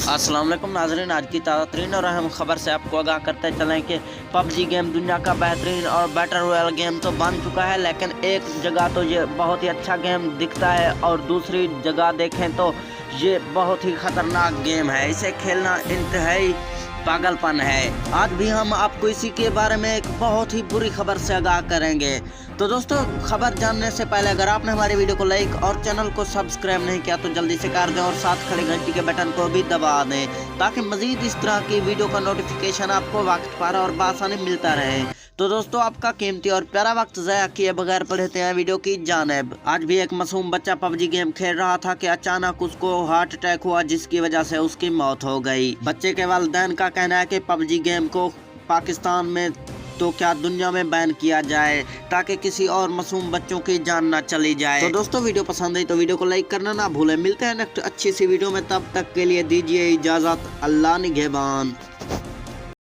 अस्सलाम वालेकुम नाज़रीन, आज की ताज़ा तरीन और अहम खबर से आपको आगाह करते चलें कि पबजी गेम दुनिया का बेहतरीन और बैटल रॉयल गेम तो बन चुका है, लेकिन एक जगह तो ये बहुत ही अच्छा गेम दिखता है और दूसरी जगह देखें तो ये बहुत ही ख़तरनाक गेम है। इसे खेलना इंतहाई पागलपन है। आज भी हम आपको इसी के बारे में एक बहुत ही बुरी खबर से आगाह करेंगे। तो दोस्तों, खबर जानने से पहले अगर आपने हमारी वीडियो को लाइक और चैनल को सब्सक्राइब नहीं किया तो जल्दी से कर दें और साथ खड़े घंटी के बटन को भी दबा दें ताकि मजीद इस तरह की वीडियो का नोटिफिकेशन आपको वक्त पर और बआसानी मिलता रहे। तो दोस्तों, आपका कीमती और प्यारा वक्त ज़ाया किए बगैर बढ़ते हैं वीडियो की जानिब। आज भी एक मासूम बच्चा पबजी गेम खेल रहा था कि अचानक उसको हार्ट अटैक हुआ, जिसकी वजह से उसकी मौत हो गई। बच्चे के वालिदैन का कहना है कि पबजी गेम को पाकिस्तान में तो क्या दुनिया में बैन किया जाए ताकि किसी और मासूम बच्चों की जान ना चली जाए। तो दोस्तों, वीडियो पसंद आई तो वीडियो को लाइक करना ना भूलें। मिलते हैं नेक्स्ट अच्छी सी वीडियो में, तब तक के लिए दीजिए इजाज़त। अल्लाह निगहबान।